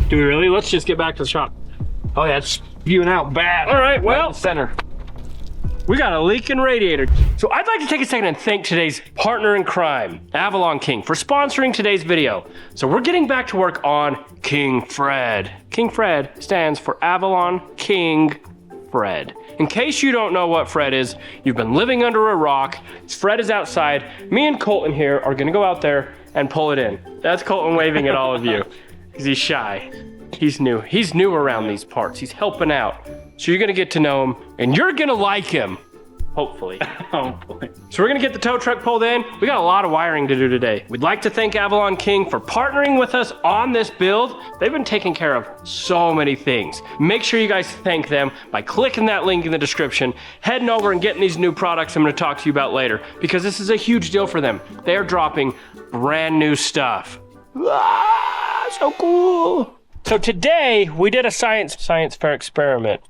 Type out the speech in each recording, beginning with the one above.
Do we really? Let's just get back to the shop. Oh yeah, it's spewing out bad. All right, well, right in the center. We got a leaking radiator. So I'd like to take a second and thank today's partner in crime, AVALONKING, for sponsoring today's video. So we're getting back to work on King Fred. King Fred stands for Avalon King Fred. In case you don't know what Fred is, you've been living under a rock. Fred is outside. Me and Colton here are gonna go out there and pull it in. That's Colton waving at all of you, because he's shy. He's new. He's new around these parts. He's helping out. So you're gonna get to know him, and you're gonna like him, hopefully. Hopefully. So we're gonna get the tow truck pulled in. We got a lot of wiring to do today. We'd like to thank AvalonKing for partnering with us on this build. They've been taking care of so many things. Make sure you guys thank them by clicking that link in the description, heading over and getting these new products I'm gonna talk to you about later, because this is a huge deal for them. They are dropping brand new stuff. Ah, so cool. So today we did a science fair experiment.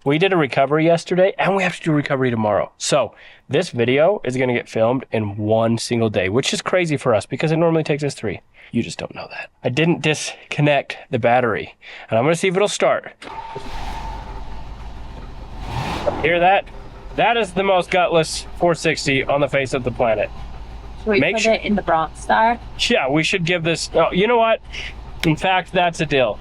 We did a recovery yesterday, and we have to do a recovery tomorrow. So this video is gonna get filmed in one single day, which is crazy for us because it normally takes us 3. You just don't know that. I didn't disconnect the battery, and I'm gonna see if it'll start. Hear that? That is the most gutless 460 on the face of the planet. Should we put it in the Bronx Star? Yeah, we should give this, oh, you know what? In fact, that's a deal.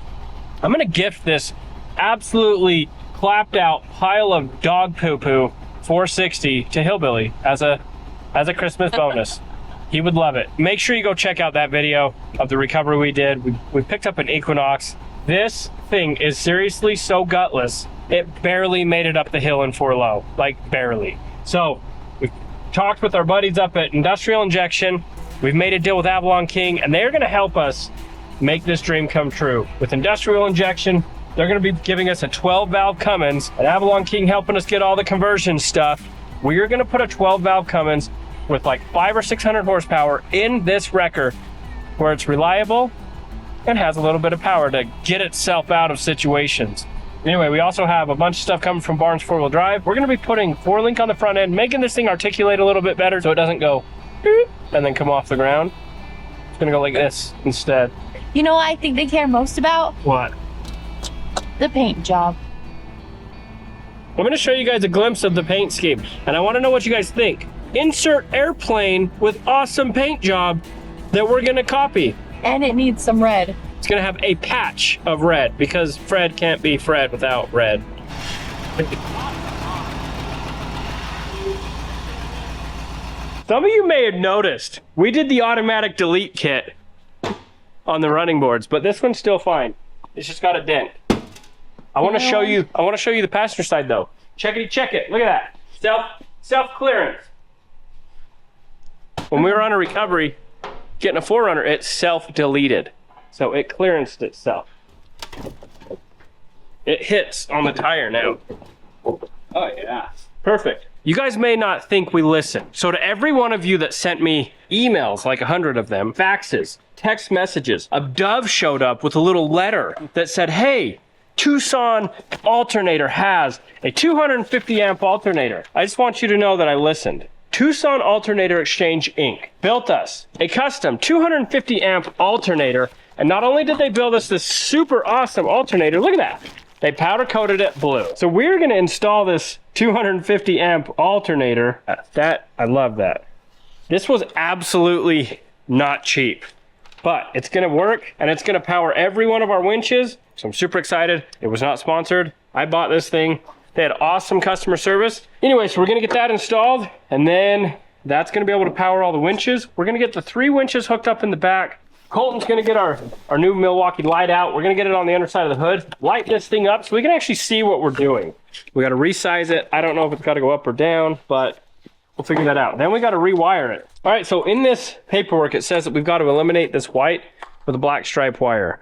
I'm gonna gift this absolutely clapped out pile of dog poo-poo 460 to Hillbilly as a Christmas bonus. He would love it. Make sure you go check out that video of the recovery we did. We picked up an Equinox. This thing is seriously so gutless, it barely made it up the hill in 4 low, like barely. So we've talked with our buddies up at Industrial Injection. We've made a deal with AvalonKing, and they're gonna help us make this dream come true. With Industrial Injection, they're gonna be giving us a 12 valve Cummins, and AvalonKing helping us get all the conversion stuff. We're gonna put a 12 valve Cummins with like 500 or 600 horsepower in this wrecker where it's reliable and has a little bit of power to get itself out of situations. Anyway, we also have a bunch of stuff coming from Barnes 4-wheel drive. We're gonna be putting 4-link on the front end, making this thing articulate a little bit better so it doesn't go and then come off the ground. It's gonna go like this instead. You know what I think they care most about? What? The paint job. I'm gonna show you guys a glimpse of the paint scheme, and I wanna know what you guys think. Insert airplane with awesome paint job that we're gonna copy. And it needs some red. It's gonna have a patch of red because Fred can't be Fred without red. Some of you may have noticed, we did the automatic delete kit on the running boards, but this one's still fine. It's just got a dent. I want to show you the passenger side though. Check it. Look at that. Self clearance. When we were on a recovery, getting a 4Runner, it self-deleted. So it clearanced itself. It hits on the tire now. Oh yeah. Perfect. You guys may not think we listen. So to every one of you that sent me emails, like 100 of them, faxes, text messages, a Dove showed up with a little letter that said, hey, Tucson Alternator has a 250 amp alternator. I just want you to know that I listened. Tucson Alternator Exchange Inc. built us a custom 250 amp alternator, and not only did they build us this super awesome alternator, look at that. They powder coated it blue. So we're gonna install this 250 amp alternator. I love that. This was absolutely not cheap, but it's gonna work and it's gonna power every one of our winches. So I'm super excited. It was not sponsored. I bought this thing. They had awesome customer service. Anyway, so we're gonna get that installed, and then that's gonna be able to power all the winches. We're gonna get the 3 winches hooked up in the back. Colton's gonna get our new Milwaukee LITE out. We're gonna get it on the underside of the hood, light this thing up so we can actually see what we're doing. We gotta resize it. I don't know if it's gotta go up or down, but we'll figure that out. Then we gotta rewire it. All right, so in this paperwork, it says that we've got to eliminate this white with a black stripe wire.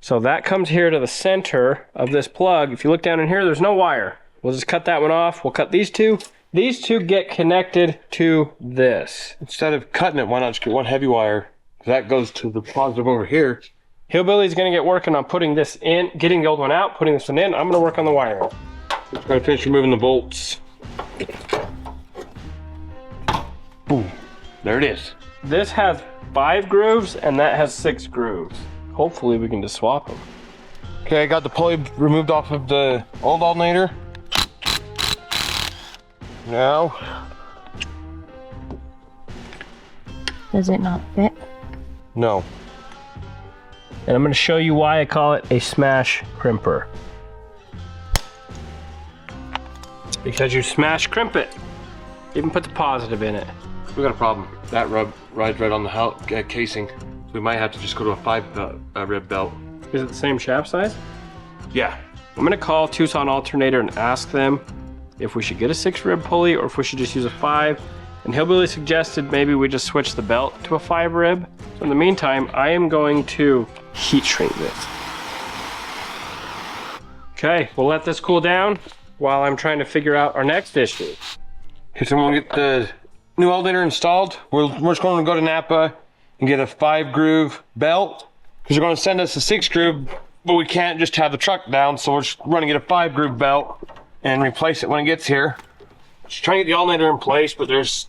So that comes here to the center of this plug. If you look down in here, there's no wire. We'll just cut that one off. We'll cut these two. These two get connected to this. Instead of cutting it, why not just get one heavy wire? That goes to the positive over here. Hillbilly's gonna get working on putting this in, getting the old one out, putting this one in. I'm gonna work on the wiring. Just gotta finish removing the bolts. Boom. There it is. This has 5 grooves and that has 6 grooves. Hopefully we can just swap them. Okay, I got the pulley removed off of the old alternator. Now. Does it not fit? No. And I'm going to show you why I call it a smash crimper. Because you smash crimp it. Even put the positive in it. We got a problem. That rub rides right on the casing. So we might have to just go to a 5 rib belt. Is it the same shaft size? Yeah. I'm gonna call Tucson Alternator and ask them if we should get a 6 rib pulley or if we should just use a 5. And Hillbilly suggested maybe we just switch the belt to a 5 rib. So in the meantime, I am going to heat shrink this. Okay, we'll let this cool down while I'm trying to figure out our next issue. Okay, so when we get the new alternator installed, we're just going to go to Napa and get a 5 groove belt. Because they're going to send us a 6 groove, but we can't just have the truck down, so we're just running to get a 5 groove belt and replace it when it gets here. Just trying to get the alternator in place, but there's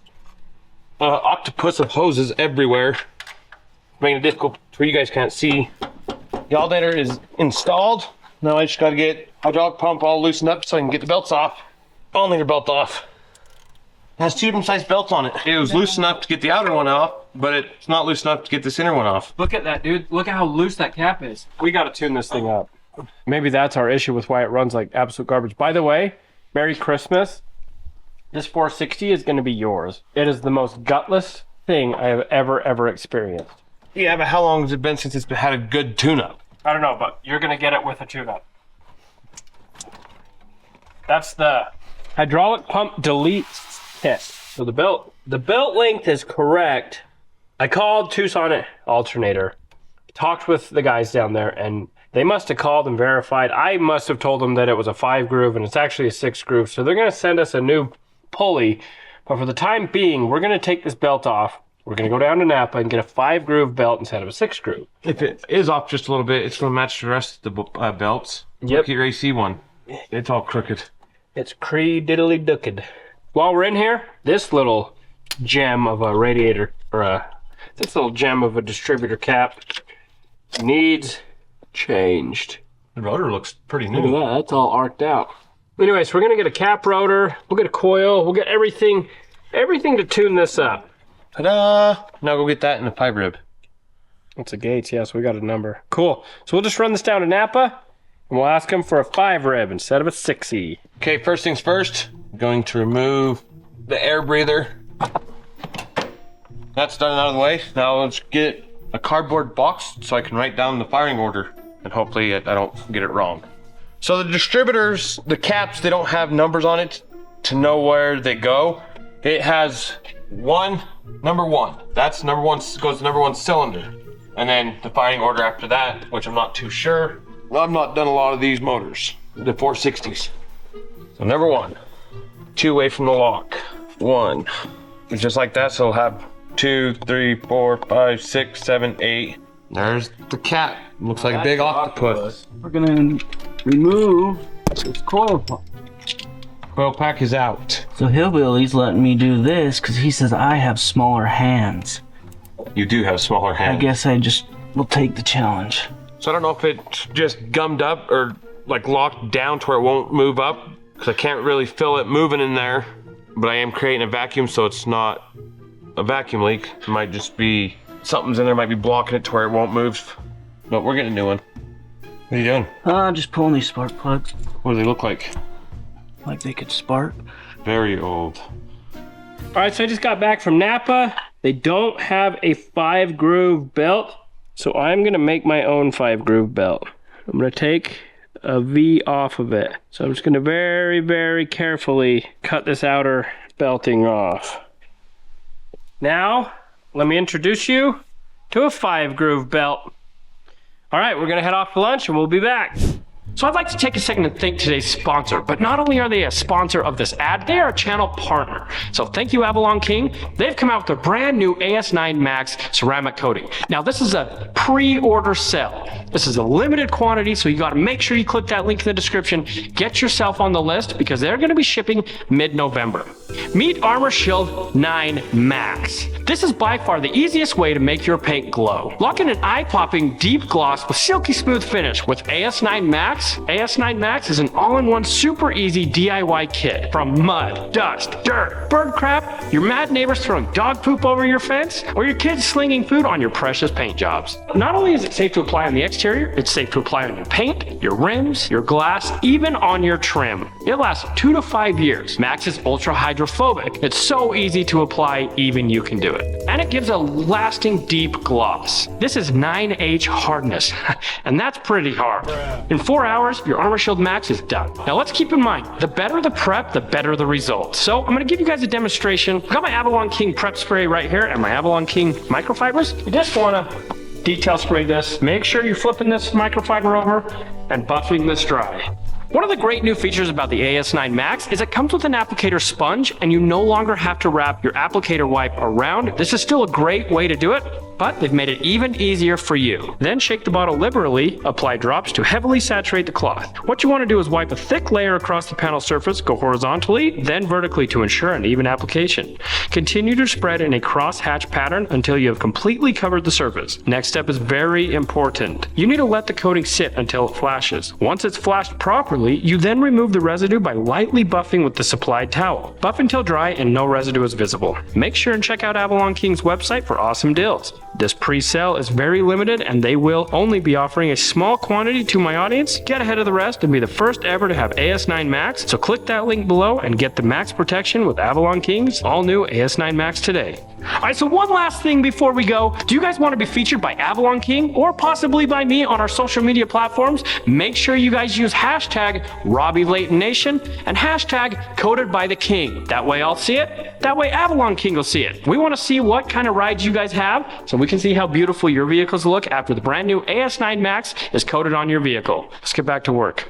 octopus of hoses everywhere, making it difficult where you guys can't see. The alternator is installed. Now I just got to get hydraulic pump all loosened up so I can get the belts off. Alternator belt off. It has 2 different size belts on it. It was loose enough to get the outer one off, but it's not loose enough to get this inner one off. Look at that, dude. Look at how loose that cap is. We got to tune this thing up. Maybe that's our issue with why it runs like absolute garbage. By the way, Merry Christmas. This 460 is going to be yours. It is the most gutless thing I have ever experienced. Yeah, but how long has it been since it's had a good tune-up? I don't know, but you're going to get it with a tune-up. That's the hydraulic pump delete kit. So the belt length is correct. I called Tucson Alternator, talked with the guys down there, and they must have called and verified. I must have told them that it was a 5 groove and it's actually a 6 groove. So they're going to send us a new pulley. But for the time being, we're going to take this belt off. We're going to go down to Napa and get a 5 groove belt instead of a 6 groove. If it is off just a little bit, it's going to match the rest of the belts. Yep. Look at your AC one. It's all crooked. It's cree-diddly dooked. While we're in here, this little gem of a radiator, or this little gem of a distributor cap needs changed. The rotor looks pretty Look at new. that, that's all arced out. Anyway, so we're gonna get a cap rotor, we'll get a coil, we'll get everything to tune this up. Ta-da! Now go get that in the 5 rib. It's a Gates, yes, we got a number. Cool, so we'll just run this down to Napa, and we'll ask them for a 5 rib instead of a 6E. Okay, first things first, I'm going to remove the air breather. That's done and out of the way. Now let's get a cardboard box so I can write down the firing order, and hopefully I don't get it wrong. So the distributors, the caps, they don't have numbers on it to know where they go. It has number one. That's number one, goes to number 1 cylinder. And then the firing order after that, which I'm not too sure. I've not done a lot of these motors, the 460s. So number 1, 2 away from the lock. 1, it's just like that, so it'll have 2, 3, 4, 5, 6, 7, 8. There's the cap. Looks like a big octopus. We're gonna remove this coil pack. Coil pack is out. So Hillbilly's letting me do this because he says I have smaller hands. You do have smaller hands. I guess I just will take the challenge. So I don't know if it's just gummed up or like locked down to where it won't move up, because I can't really feel it moving in there. But I am creating a vacuum, so it's not a vacuum leak. It might just be something's in there, might be blocking it to where it won't move. But we're getting a new one. What are you doing? Just pulling these spark plugs What do they look like? like they could spark. Very old. All right, so I just got back from Napa. They don't have a 5 groove belt, so I'm gonna make my own 5 groove belt. I'm gonna take a V off of it. So I'm just gonna very carefully cut this outer belting off. Now, let me introduce you to a 5 groove belt. All right, we're gonna head off for lunch and we'll be back. So I'd like to take a second to thank today's sponsor, but not only are they a sponsor of this ad, they are a channel partner. So thank you, AVALONKING. They've come out with a brand new AS9 Max ceramic coating. Now this is a pre-order sale. This is a limited quantity, so you gotta make sure you click that link in the description. Get yourself on the list because they're gonna be shipping mid-November. Meet Armor Shield 9 Max. This is by far the easiest way to make your paint glow. Lock in an eye-popping deep gloss with silky smooth finish with AS9 Max. AS9 Max is an all-in-one super easy DIY kit. From mud, dust, dirt, bird crap, your mad neighbors throwing dog poop over your fence, or your kids slinging food on your precious paint jobs. Not only is it safe to apply on the exterior, it's safe to apply on your paint, your rims, your glass, even on your trim. It lasts 2 to 5 years. Max is ultra hydrophobic. It's so easy to apply, even you can do it. And it gives a lasting deep gloss. This is 9H hardness, and that's pretty hard. In 4 hours, your Armor Shield Max is done. Now let's keep in mind, the better the prep, the better the results. So I'm gonna give you guys a demonstration. I've got my AVALONKING prep spray right here and my AVALONKING microfibers. You just wanna detail spray this. Make sure you're flipping this microfiber over and buffing this dry. One of the great new features about the AS9 Max is it comes with an applicator sponge and you no longer have to wrap your applicator wipe around. This is still a great way to do it, but they've made it even easier for you. Then shake the bottle liberally, apply drops to heavily saturate the cloth. What you want to do is wipe a thick layer across the panel surface, go horizontally, then vertically to ensure an even application. Continue to spread in a cross-hatch pattern until you have completely covered the surface. Next step is very important. You need to let the coating sit until it flashes. Once it's flashed properly, you then remove the residue by lightly buffing with the supplied towel. Buff until dry and no residue is visible. Make sure and check out AVALONKING's website for awesome deals. This pre-sale is very limited and they will only be offering a small quantity to my audience. Get ahead of the rest and be the first ever to have AS9 Max. So click that link below and get the max protection with AVALONKING's all new AS9 Max today. Alright, so one last thing before we go. Do you guys want to be featured by AVALONKING or possibly by me on our social media platforms? Make sure you guys use hashtag Robby Layton Nation and hashtag Coded by the King. That way I'll see it. That way AVALONKING will see it. We want to see what kind of rides you guys have so we can see how beautiful your vehicles look after the brand new AS9 Max is coated on your vehicle. Let's get back to work.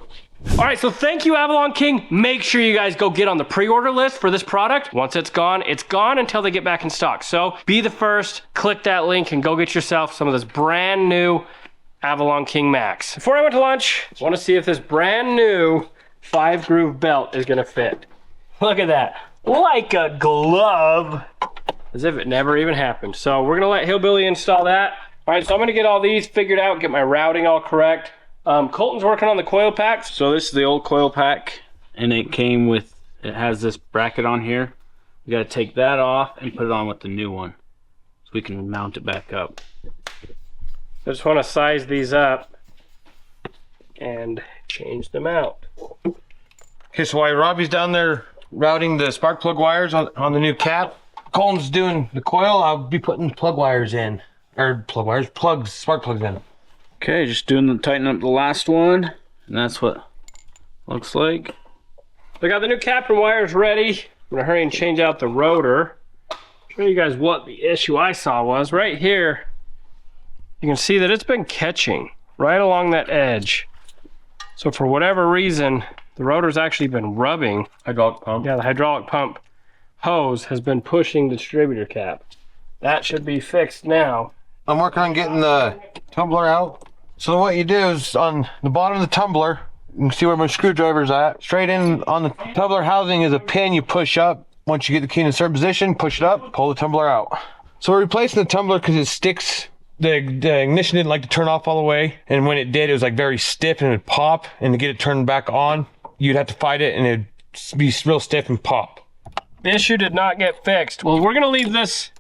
All right, so thank you, AVALONKING. Make sure you guys go get on the pre-order list for this product. Once it's gone until they get back in stock. So be the first, click that link and go get yourself some of this brand new AVALONKING Max. Before I went to lunch, I want to see if this brand new 5-groove belt is gonna fit. Look at that, like a glove, as if it never even happened. So we're gonna let Hillbilly install that. All right, so I'm gonna get all these figured out, get my routing all correct. Colton's working on the coil packs. So this is the old coil pack, and it has this bracket on here. We gotta take that off and put it on with the new one, so we can mount it back up. I just wanna size these up and change them out. Okay, so while Robbie's down there routing the spark plug wires on the new cap, Colton's doing the coil. I'll be putting plug wires in, or spark plugs in. Okay, just tightening up the last one, and that's what it looks like. I got the new cap and wires ready. I'm gonna hurry and change out the rotor. Show you guys what the issue I saw was. Right here, you can see that it's been catching right along that edge. So for whatever reason, the rotor's actually been rubbing. Hydraulic pump. Yeah, the hydraulic pump hose has been pushing the distributor cap. That should be fixed now. I'm working on getting the tumbler out. So what you do is on the bottom of the tumbler, you can see where my screwdriver's at. Straight in on the tumbler housing is a pin you push up. Once you get the key in a certain position, push it up, pull the tumbler out. So we're replacing the tumbler because it sticks. The ignition didn't like to turn off all the way, and when it did, it was like very stiff and it would pop. And to get it turned back on, you'd have to fight it and it'd be real stiff and pop. The issue did not get fixed. Well, we're gonna leave this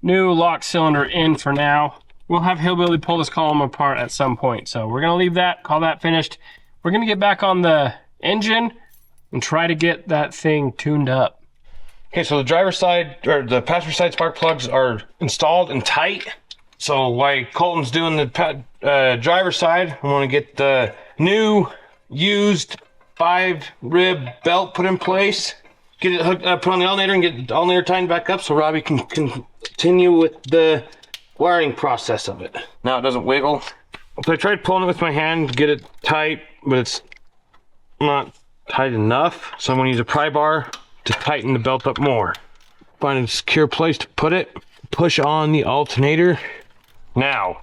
new lock cylinder in for now. We'll have Hillbilly pull this column apart at some point. So we're gonna leave that, call that finished. We're gonna get back on the engine and try to get that thing tuned up. Okay, so the driver's side, or the passenger side spark plugs are installed and tight. So while Colton's doing the driver's side, I wanna get the new used 5-rib belt put in place. Get it hooked up, put on the alternator and get the alternator tightened back up so Robbie can continue with the wiring process of it. Now it doesn't wiggle. So I tried pulling it with my hand, get it tight, but it's not tight enough. So I'm gonna use a pry bar to tighten the belt up more. Find a secure place to put it. Push on the alternator. Now,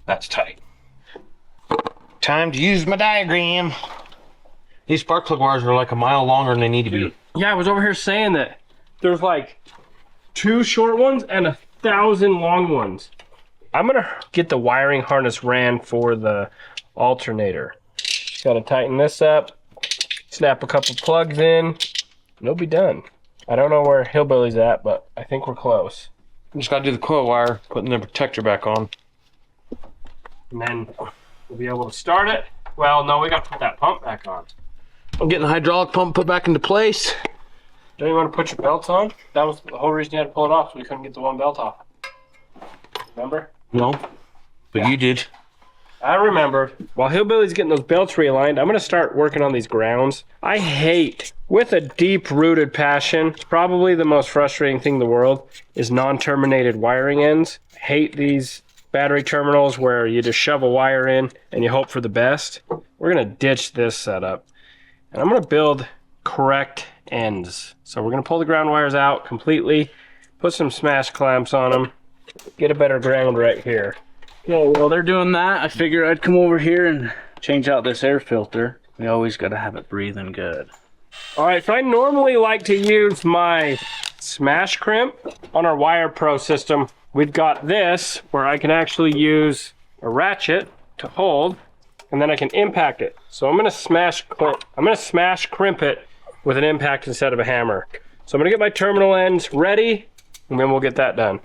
that's tight. Time to use my diagram. These spark plug wires are like a mile longer than they need to be. Yeah, I was over here saying that there's like 2 short ones and 1,000 long ones. I'm gonna get the wiring harness ran for the alternator. Just gotta tighten this up, snap a couple plugs in, and it'll be done. I don't know where Hillbilly's at, but I think we're close. Just gotta do the coil wire, putting the protector back on. And then we'll be able to start it. Well, no, we gotta put that pump back on. I'm getting the hydraulic pump put back into place. Don't you want to put your belts on? That was the whole reason you had to pull it off, so we couldn't get the one belt off. Remember? No, but you did. I remember. While Hillbilly's getting those belts realigned, I'm gonna start working on these grounds. I hate, with a deep-rooted passion, probably the most frustrating thing in the world is non-terminated wiring ends. I hate these battery terminals where you just shove a wire in and you hope for the best. We're gonna ditch this setup. And I'm gonna build correct ends. So we're gonna pull the ground wires out completely, put some smash clamps on them, get a better ground right here. Okay, while they're doing that, I figure I'd come over here and change out this air filter. We always gotta have it breathing good. All right, so I normally like to use my smash crimp on our Wire Pro system. We've got this where I can actually use a ratchet to hold, and then I can impact it. So I'm gonna smash crimp it with an impact instead of a hammer. So I'm gonna get my terminal ends ready, and then we'll get that done.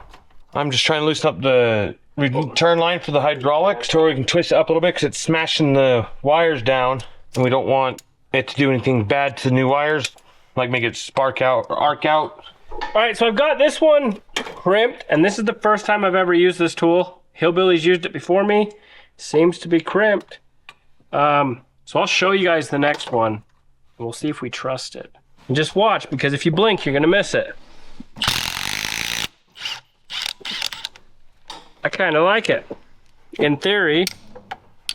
I'm just trying to loosen up the return line for the hydraulics to where we can twist it up a little bit because it's smashing the wires down, and we don't want it to do anything bad to the new wires, like make it spark out or arc out. All right, so I've got this one crimped, and this is the first time I've ever used this tool. Hillbilly's used it before me. Seems to be crimped. So I'll show you guys the next one, and we'll see if we trust it. And just watch, because if you blink, you're gonna miss it. I kind of like it. In theory,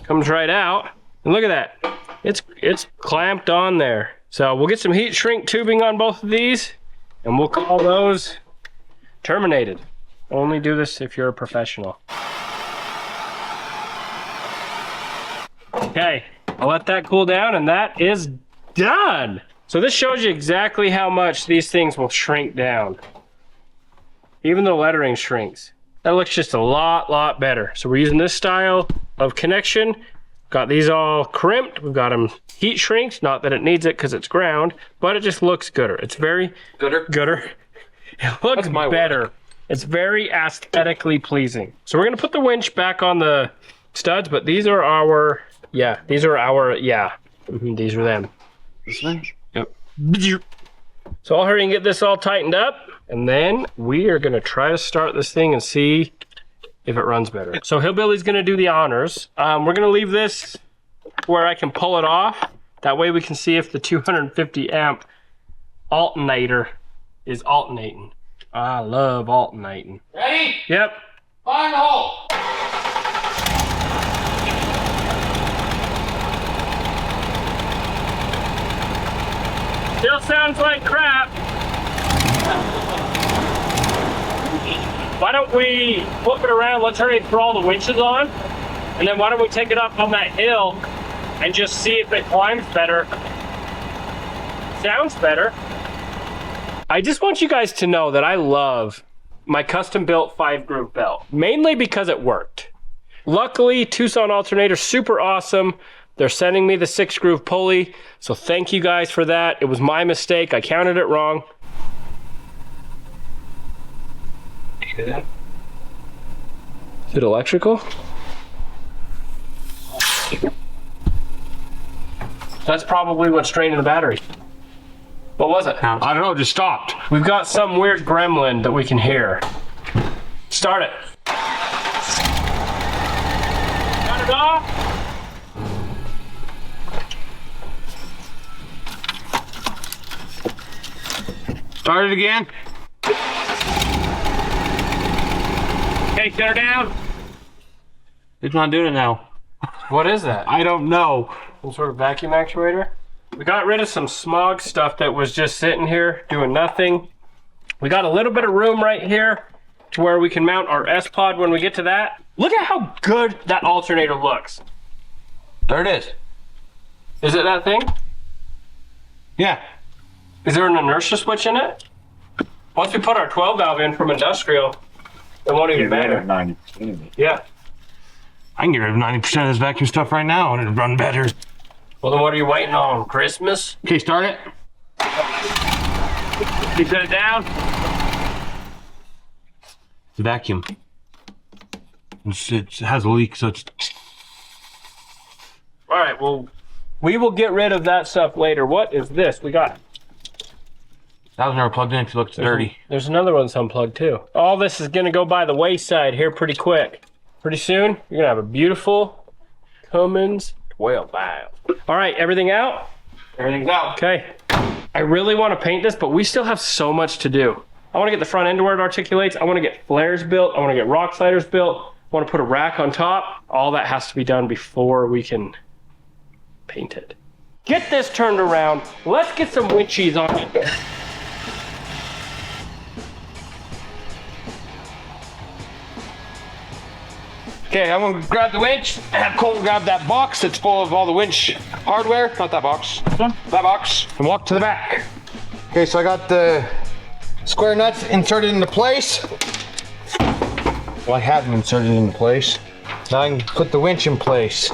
comes right out, and look at that. It's clamped on there. So we'll get some heat shrink tubing on both of these, and we'll call those terminated. Only do this if you're a professional. Okay, I'll let that cool down, and that is done. So this shows you exactly how much these things will shrink down. Even the lettering shrinks. That looks just a lot better. So we're using this style of connection. Got these all crimped. We've got them heat shrinks. Not that it needs it because it's ground, but it just looks gooder. It's very gooder. It looks better. It's very aesthetically pleasing. So we're gonna put the winch back on the studs, but these are our, these are them. This one? Yep. So I'll hurry and get this all tightened up, and then we are gonna try to start this thing and see if it runs better. So Hillbilly's gonna do the honors. We're gonna leave this where I can pull it off. That way we can see if the 250 amp alternator is alternating. I love alternating. Ready? Yep. Find the hole. Still sounds like crap. Why don't we flip it around, let's hurry and throw all the winches on, and then why don't we take it up on that hill and just see if it climbs better. Sounds better. I just want you guys to know that I love my custom built 5-groove belt, mainly because it worked. Luckily, Tucson Alternator, super awesome. They're sending me the 6-groove pulley, so thank you guys for that. It was my mistake, I counted it wrong. Is it electrical? That's probably what's draining the battery. What was it? I don't know, it just stopped. We've got some weird gremlin that we can hear. Start it. Got it off. Start it again. Okay, set her down. It's not doing it now. What is that? I don't know. Some sort of vacuum actuator? We got rid of some smog stuff that was just sitting here doing nothing. We got a little bit of room right here to where we can mount our S-Pod when we get to that. Look at how good that alternator looks. There it is. Is it that thing? Yeah. Is there an inertia switch in it? Once we put our 12 valve in from industrial, it won't even matter. 90% of it. Yeah. I can get rid of 90% of this vacuum stuff right now and it'll run better. Well, then what are you waiting on? Christmas? Okay, start it. You set it down. It's a vacuum. It has a leak, so it's... All right, well, we will get rid of that stuff later. What is this? We got... That was never plugged in because it looks dirty. There's another one that's unplugged too. All this is gonna go by the wayside here pretty quick. Pretty soon, you're gonna have a beautiful Cummins 12 valve. All right, everything out? Everything's out. Okay. I really want to paint this, but we still have so much to do. I want to get the front end where it articulates. I want to get flares built. I want to get rock sliders built. I want to put a rack on top. All that has to be done before we can paint it. Get this turned around. Let's get some winchies on it. Okay, I'm gonna grab the winch and have Colton grab that box that's full of all the winch hardware. Not that box. That box. And walk to the back. Okay, so I got the square nuts inserted into place. Well, I have them inserted into place. Now I can put the winch in place.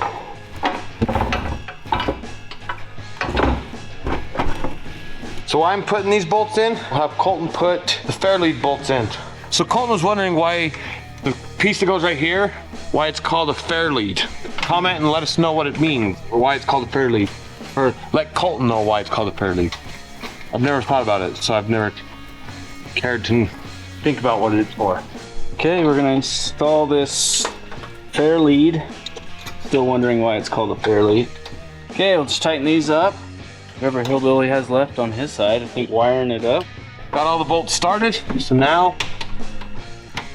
So while I'm putting these bolts in, I'll have Colton put the fair lead bolts in. So Colton was wondering why the piece that goes right here, why it's called a fair lead. Comment and let us know what it means, or why it's called a fair lead. Or let Colton know why it's called a fair lead. I've never thought about it, so I've never cared to think about what it's for. Okay, we're gonna install this fair lead. Still wondering why it's called a fair lead. Okay, let's tighten these up. Whatever Hillbilly has left on his side, I think wiring it up. Got all the bolts started, so now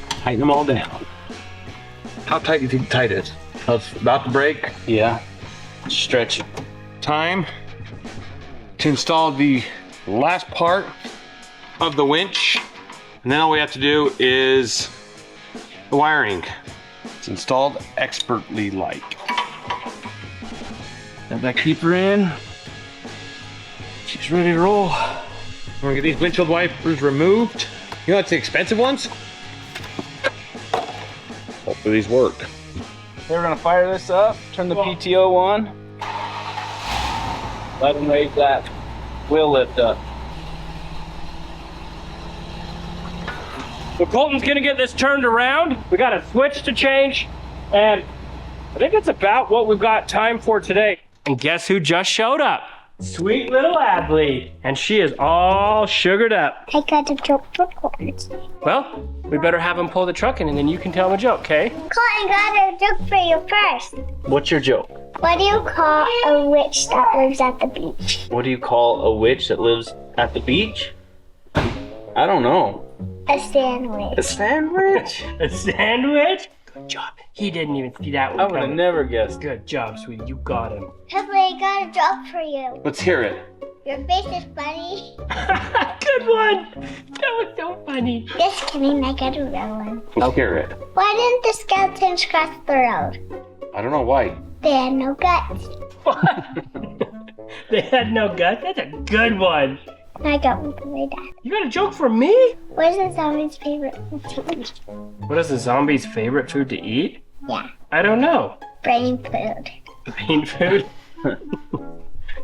tighten them all down. How tight do you think tight is? Oh, it's about to break. Yeah, stretch it. Time to install the last part of the winch, and then all we have to do is the wiring. It's installed expertly like. Got that keeper in. She's ready to roll. I'm gonna get these windshield wipers removed. You know what's the expensive ones? Hopefully these work. We're gonna fire this up, turn the PTO on. Let them raise that wheel lift up. So Colton's gonna get this turned around. We got a switch to change, and I think that's about what we've got time for today. And guess who just showed up? Sweet little Adley, and she is all sugared up. I got a joke for Colton. Well, we better have him pull the truck in, and then you can tell him a joke, okay? Colton got a joke for you first. What's your joke? What do you call a witch that lives at the beach? What do you call a witch that lives at the beach? I don't know. A sandwich. A sandwich? A sandwich? Good job. He didn't even see that I one would have coming. never guessed. Good job, sweetie. You got him. Hopefully I got a joke for you. Let's hear it. Your face is funny. Good one. That was so funny. Just kidding, I got a real one. Let's hear it. Why didn't the skeletons cross the road? I don't know why. They had no guts. They had no guts? That's a good one. I got one for my dad. You got a joke for me? What is a zombie's favorite food to eat? What is a zombie's favorite food to eat? Yeah, I don't know. brain food. Brain food?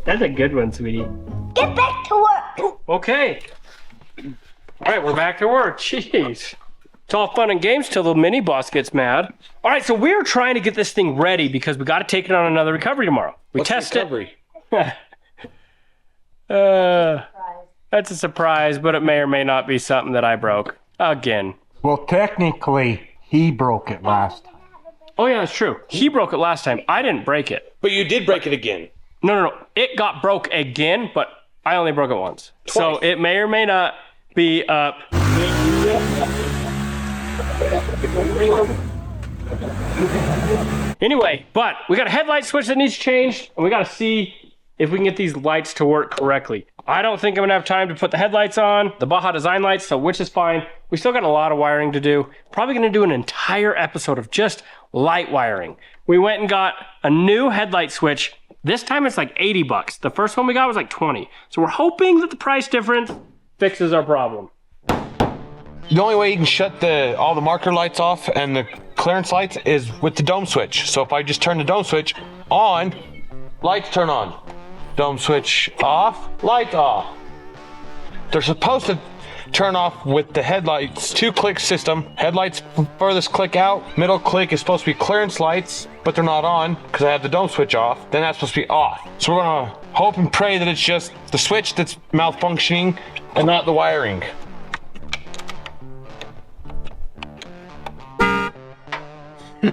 That's a good one, sweetie. Get back to work! Okay. All right, we're back to work. Jeez. It's all fun and games till the mini boss gets mad. All right, so we're trying to get this thing ready because we got to take it on another recovery tomorrow. We test recovery? it. That's a surprise, but it may or may not be something that I broke again. Well, technically, he broke it last time. Oh yeah, that's true. He broke it last time. I didn't break it. But you did break it again. No. It got broke again, but I only broke it once. So it may or may not be up. Anyway, but we got a headlight switch that needs changed, and we got to see if we can get these lights to work correctly. I don't think I'm gonna have time to put the headlights on, the Baja design lights, so which is fine. We still got a lot of wiring to do. Probably gonna do an entire episode of just light wiring. We went and got a new headlight switch. This time it's like 80 bucks. The first one we got was like 20. So we're hoping that the price difference fixes our problem. The only way you can shut all the marker lights off and the clearance lights is with the dome switch. So if I just turn the dome switch on, lights turn on. Dome switch off, lights off. They're supposed to turn off with the headlights 2-click system. Headlights furthest click out, middle click is supposed to be clearance lights, but they're not on because I have the dome switch off. Then that's supposed to be off. So we're gonna hope and pray that it's just the switch that's malfunctioning and not the wiring.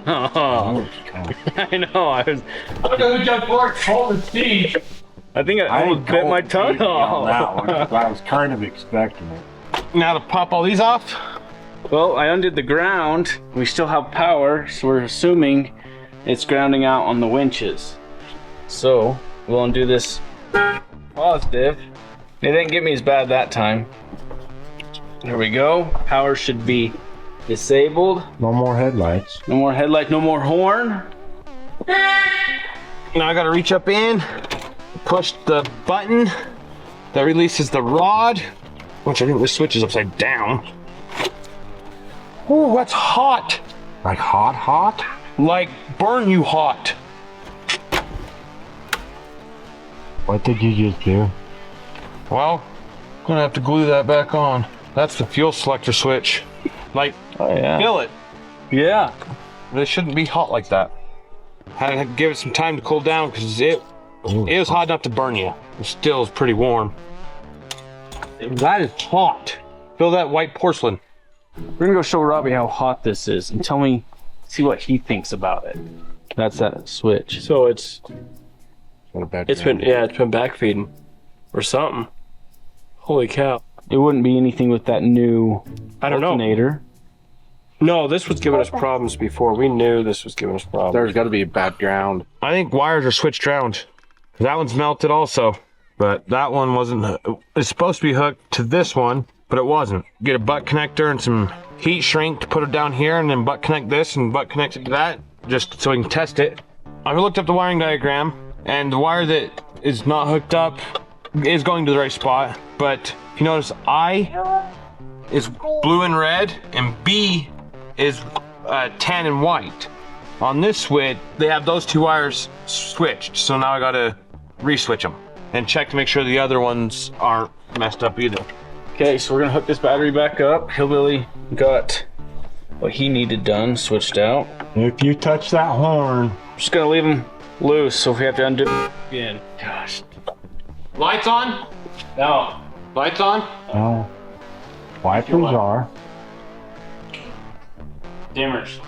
Oh, I know. I think I almost bit my tongue off. That one, I was kind of expecting it. Now to pop all these off. Well, I undid the ground. We still have power, so we're assuming it's grounding out on the winches. So we'll undo this positive. It didn't get me as bad that time. There we go. Power should be disabled. No more headlights. No more headlight, no more horn. Now I gotta reach up in, push the button that releases the rod, which I think this switch is upside down. Ooh, that's hot. Like hot? Like burn you hot. What did you just do? Well, I'm gonna have to glue that back on. That's the fuel selector switch. Like, Oh yeah. feel it. Yeah. It shouldn't be hot like that. Had to give it some time to cool down because it was hot enough to burn you. It still is pretty warm. That is hot. Feel that white porcelain. We're gonna go show Robby how hot this is and see what he thinks about it. That's that switch. So it's What a bad been backfeeding or something. Holy cow. It wouldn't be anything with that new I don't know. alternator. No, this was giving us problems before. We knew this was giving us problems. There's got to be a bad ground. I think wires are switched around. That one's melted also, but that one wasn't. It's supposed to be hooked to this one, but it wasn't. Get a butt connector and some heat shrink to put it down here, and then butt connect this and butt connect it to that, just so we can test it. I looked up the wiring diagram, and the wire that is not hooked up is going to the right spot. But if you notice, I is blue and red, and B is tan and white. On this switch, they have those two wires switched, so now I gotta re-switch them and check to make sure the other ones aren't messed up either. Okay, so we're gonna hook this battery back up. Hillbilly got what he needed done, switched out. If you touch that horn, I'm just gonna leave him loose, so if we have to undo it again. Gosh. Lights on? No. Lights on? no. Wipers are. Dimmers.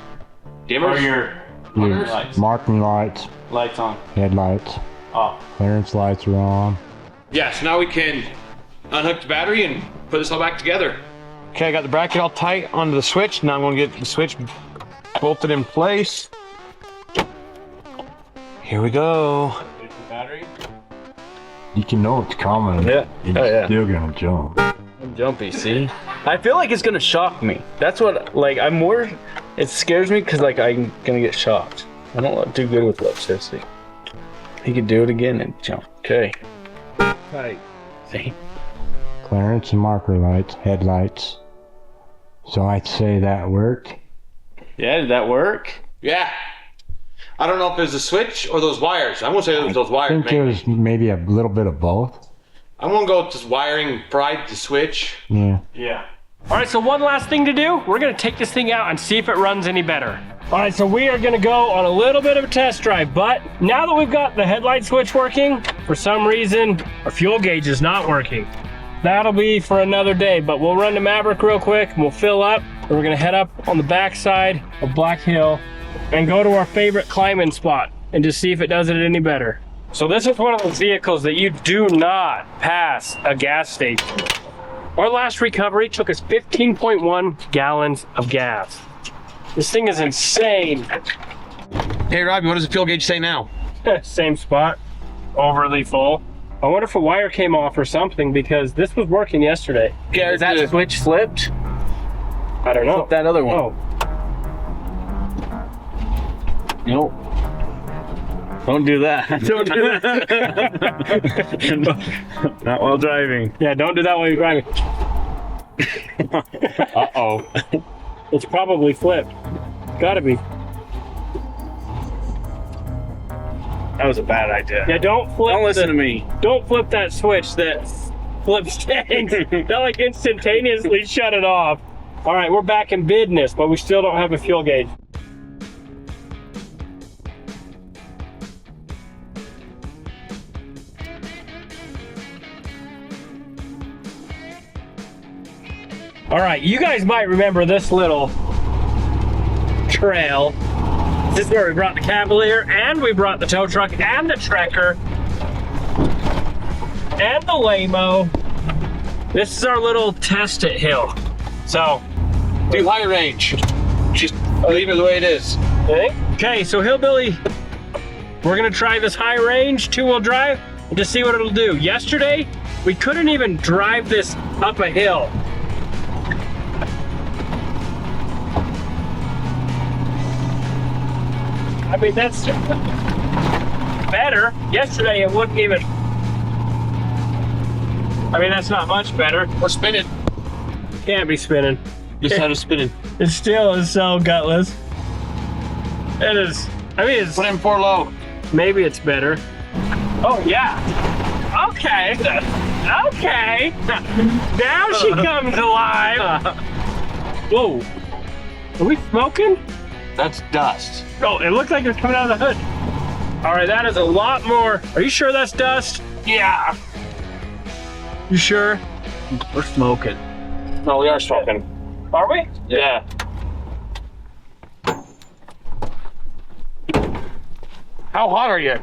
Dimmers? Or your Your lights. marking lights, Lights on. headlights, Off. clearance lights are on. Yeah, so now we can unhook the battery and put this all back together. Okay, I got the bracket all tight onto the switch. Now I'm gonna get the switch bolted in place. Here we go. Battery? You can know it's coming. Yeah. It's Oh, yeah. still gonna jump. I'm jumpy, see? I feel like it's gonna shock me. That's what, like, I'm more, it scares me because, like, I'm gonna get shocked. I don't do good with electricity. He could do it again and jump. Okay. Right. See? Clearance and marker lights, headlights. So I'd say that worked. Yeah, did that work? Yeah. I don't know if it was the switch or those wires. I'm gonna say it was those I wires. think it was maybe a little bit of both. I'm gonna go with this wiring fried the switch. Yeah. Yeah. All right, so one last thing to do. We're gonna take this thing out and see if it runs any better. All right, so we are gonna go on a little bit of a test drive, but now that we've got the headlight switch working, for some reason, our fuel gauge is not working. That'll be for another day, but we'll run to Maverick real quick and we'll fill up. And we're gonna head up on the backside of Black Hill and go to our favorite climbing spot and just see if it does it any better. So this is one of those vehicles that you do not pass a gas station. Our last recovery took us 15.1 gallons of gas. This thing is insane. Hey, Robby, what does the fuel gauge say now? Same spot. Overly full. I wonder if a wire came off or something because this was working yesterday. Yeah, Is that switch flipped? I don't know. Flip that other one. Oh, Nope. Don't do that. Don't do that. Not while driving. yeah, don't do that while you're driving. Uh-oh. It's probably flipped. Gotta be. That was a bad idea. Yeah, don't flip. Don't listen to me. Don't flip that switch that flips tanks. That like instantaneously shut it off. All right, we're back in business, but we still don't have a fuel gauge. All right, you guys might remember this little trail. This is where we brought the Cavalier, and we brought the tow truck, and the Trekker, and the Lamo. This is our little test it hill. So, Do high range. Just leave it the way it is. okay, so Hillbilly, we're gonna try this high range 2-wheel drive and just see what it'll do. Yesterday, we couldn't even drive this up a hill. I mean, that's better. Yesterday, it wouldn't even. I mean, that's not much better. We're spinning. Can't be spinning. Just had it spinning. It still is so gutless. It is. I mean, it's. Put in 4 low. Maybe it's better. Oh, yeah. Okay. Okay. Now she comes alive. Whoa. Are we smoking? That's dust. Oh, it looked like it was coming out of the hood. All right, that is a lot more. Are you sure that's dust? Yeah. You sure? We're smoking. No, we are smoking. Are we? Yeah. How hot are you?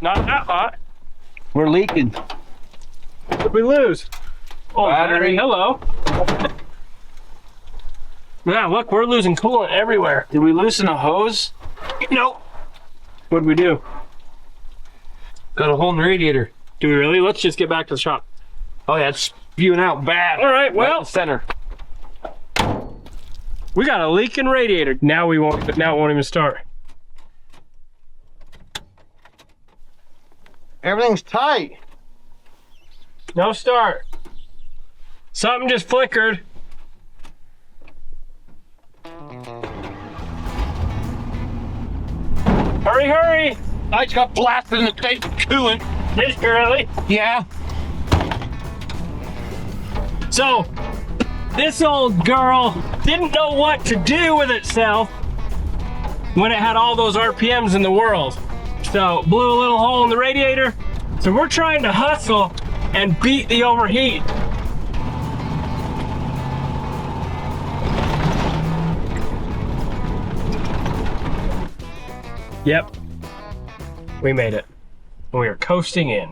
Not that hot. We're leaking. What did we lose? Oh, Battery. Hello. Yeah, look, we're losing coolant everywhere. Did we loosen a hose? Nope. What'd we do? Got a hole in the radiator. Do we really? Let's just get back to the shop. Oh yeah, it's spewing out bad. All right, Right in well, the center. we got a leaking radiator. Now we won't. Now it won't even start. Everything's tight. No start. Something just flickered. Hurry, hurry! I just got blasted in the face with coolant. Did you really? Yeah. So, this old girl didn't know what to do with itself when it had all those RPMs in the world. So, blew a little hole in the radiator. So we're trying to hustle and beat the overheat. Yep, we made it. We are coasting in.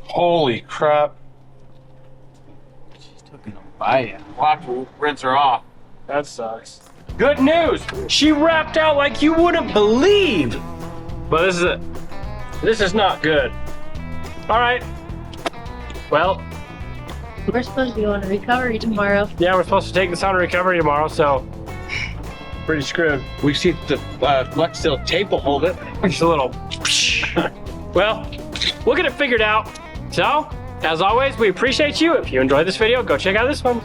Holy crap. Bye. We'll have to rinse her off. That sucks. Good news! She wrapped out like you wouldn't believe! But this is not good. Alright. Well, We're supposed to be on a recovery tomorrow. yeah, we're supposed to take this on recovery tomorrow, so pretty screwed. We see if the flex seal tape will hold it. Just a little. Well, we'll get it figured out. So, as always, we appreciate you. If you enjoyed this video, go check out this one.